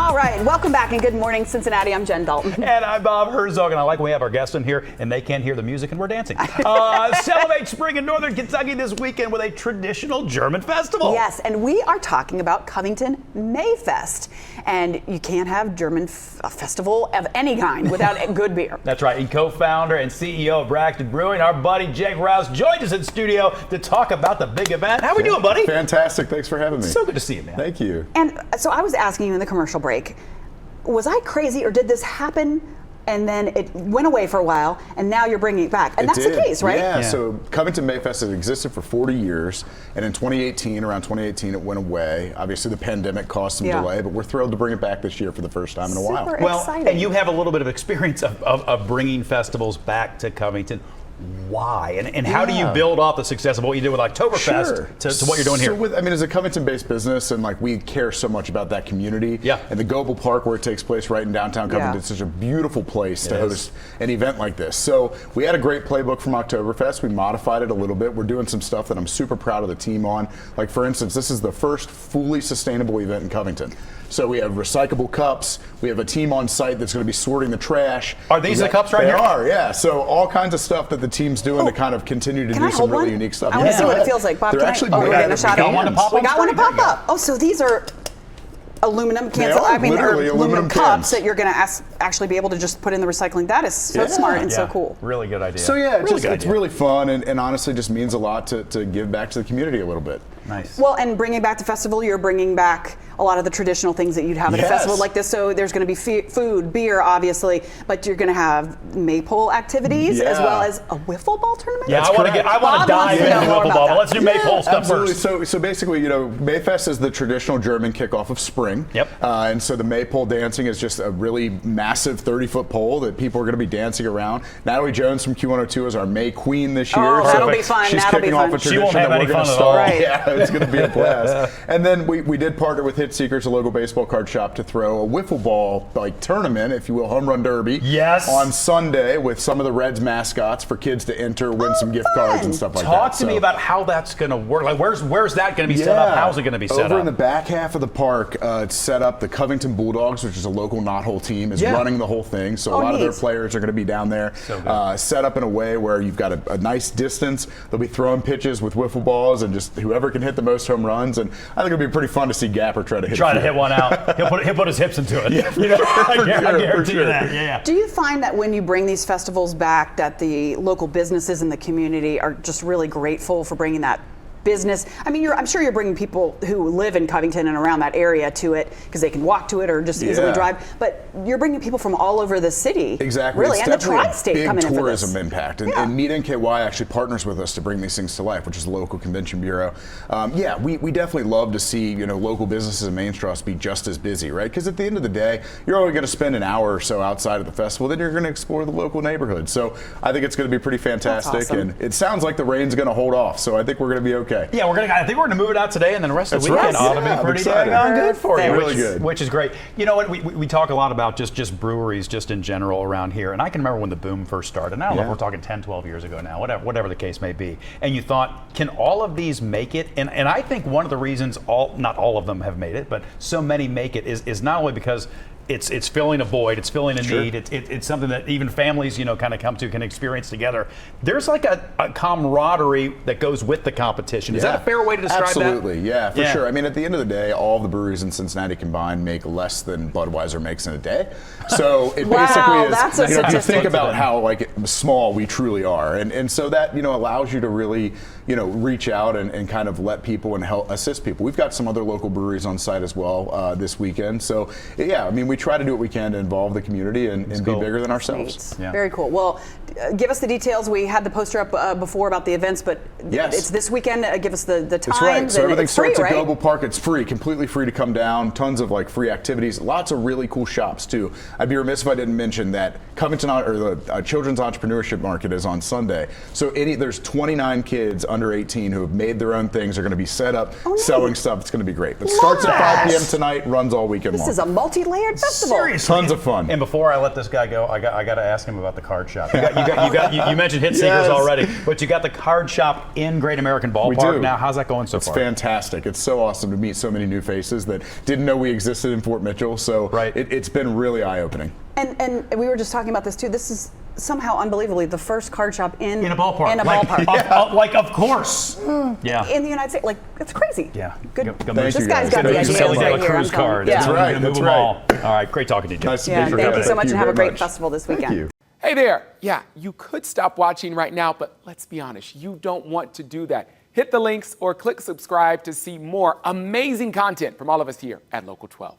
All right, welcome back and good morning, Cincinnati. I'm Jen Dalton. And I'm Bob Herzog, and I like when we have our guests in here and they can't hear the music and we're dancing. Celebrate spring in Northern Kentucky this weekend with a traditional German festival. Yes, and we are talking about Covington Maifest. And you can't have a festival of any kind without good beer. That's right, and co-founder and CEO of Braxton Brewing, our buddy Jake Rouse, joined us in studio to talk about the big event. How we doing, buddy? Fantastic, thanks for having me. So good to see you, man. Thank you. And so I was asking you in the commercial break, was I crazy or did this happen and then it went away for a while and now you're bringing it back? And that's the case, right? Yeah, so Covington Maifest has existed for 40 years, and in around 2018 it went away. Obviously the pandemic caused some delay, but we're thrilled to bring it back this year for the first time in a while. Super Well, exciting. and you have a little bit of experience of bringing festivals back to Covington. Why? And how do you build off the success of what you did with Oktoberfest to what you're doing here? So as a Covington-based business, and we care so much about that community. Yeah. And the Goebel Park, where it takes place right in downtown Covington, it's such a beautiful place to host an event like this. So we had a great playbook from Oktoberfest. We modified it a little bit. We're doing some stuff that I'm super proud of the team on. Like, for instance, this is the first fully sustainable event in Covington. So we have recyclable cups. We have a team on site that's going to be sorting the trash. Are these the cups right here? They are, yeah. So all kinds of stuff that the team's doing to kind of continue to do some really unique stuff. I want to see what it feels like. Bob, They're actually we're getting a shot we got one to pop We on got one to screen. pop up. Oh, so these are aluminum cans. Literally aluminum cups cans that you're going to actually be able to just put in the recycling. That is so smart and so cool. Really good idea. So it's really fun and honestly just means a lot to give back to the community a little bit. Nice. Well, and bringing back the festival, you're bringing back a lot of the traditional things that you'd have at a festival like this. So there's going to be food, beer, obviously, but you're going to have maypole activities as well as a wiffle ball tournament. Yeah, I want to dive into wiffle ball. But let's do maypole stuff absolutely. first. So basically, Maifest is the traditional German kickoff of spring. Yep. And so the maypole dancing is just a really massive 30-foot pole that people are going to be dancing around. Natalie Jones from Q102 is our May Queen this year. Oh, that'll be fun. She's That'll kicking be off fun. a tradition She won't have that any we're going fun to at all. start. Right. Yeah, it's going to be a blast. And then we did partner with Hit Seekers, a local baseball card shop, to throw a wiffle ball tournament, if you will, home run derby. Yes. On Sunday with some of the Reds mascots for kids to enter, win some gift cards and stuff like that. Talk to me about how that's going to work. Like, where's that going to be set up? How's it going to be set up? Over in the back half of the park, it's set up. The Covington Bulldogs, which is a local knothole team, is running the whole thing. So a lot of their players are going to be down there, set up in a way where you've got a nice distance. They'll be throwing pitches with wiffle balls, and just whoever can hit the most home runs. And I think it'll be pretty fun to see Gapper try to hit one out. He'll put his hips into it. Yeah, I guarantee you that. Yeah. Do you find that when you bring these festivals back, that the local businesses in the community are just really grateful for bringing that business? I mean, I'm sure you're bringing people who live in Covington and around that area to it because they can walk to it or just easily drive. But you're bringing people from all over the city. Exactly. Really, it's and the tri-state coming in for this. Big tourism impact. And Meet NKY actually partners with us to bring these things to life, which is the local convention bureau. We definitely love to see local businesses in Main Street be just as busy, right? Because at the end of the day, you're only going to spend an hour or so outside of the festival, then you're going to explore the local neighborhood. So I think it's going to be pretty fantastic. That's awesome. And it sounds like the rain's going to hold off. So I think we're going to be okay. Yeah, I think we're going to move it out today, and then the rest of the weekend ought to be pretty dang good for you. Really good. Which is great. You know what? We talk a lot about just breweries just in general around here, and I can remember when the boom first started. And I don't know if we're talking 10, 12 years ago now, whatever the case may be. And you thought, can all of these make it? And I think one of the reasons not all of them have made it, but so many make it is not only because it's filling a void, it's filling a need, it's something that even families, kind of come to, can experience together. There's like a camaraderie that goes with the competition. Is that a fair way to describe that? Absolutely, yeah, for sure. I mean, at the end of the day, all the breweries in Cincinnati combined make less than Budweiser makes in a day. So it basically is, that's a to think about how small we truly are. And so that, allows you to really, reach out and kind of let people and help assist people. We've got some other local breweries on site as well this weekend. So yeah, I mean, we try to do what we can to involve the community and be bigger than ourselves. Yeah. Very cool. Well, give us the details. We had the poster up before about the events, but it's this weekend. Give us the times. That's right. So everything starts free, at Goebel Park. It's free, completely free to come down. Tons of free activities. Lots of really cool shops too. I'd be remiss if I didn't mention that Covington or the Children's Entrepreneurship Market is on Sunday. So there's 29 kids under 18 who have made their own things. They're going to be set up selling stuff. It's going to be great. But starts at 5 p.m. tonight. Runs all weekend long. This is a multi-layered festival. Seriously. Tons of fun. And before I let this guy go, I got to ask him about the card shop. You mentioned Hit Seekers Yes. already, but you got the card shop in Great American Ballpark We do. now. How's that going so It's far? fantastic. It's so awesome to meet so many new faces that didn't know we existed in Fort Mitchell. So Right. it's been really eye-opening. And we were just talking about this too. This is somehow unbelievably the first card shop in In a ballpark. In a Like, ballpark. of course. Yeah. In the United States, like it's crazy. Yeah. Good. Go Thank This you, guy's guys. got the Thank you ideas so Billy much. De La right here. Cruz I'm telling card. you. That's Yeah. right. Move That's them right. all right. Great talking to you, Jim. Nice to Yeah, meet you. thank you so much, and have a very great much. festival this Thank weekend. you. Hey there. Yeah, you could stop watching right now, but let's be honest, you don't want to do that. Hit the links or click subscribe to see more amazing content from all of us here at Local 12.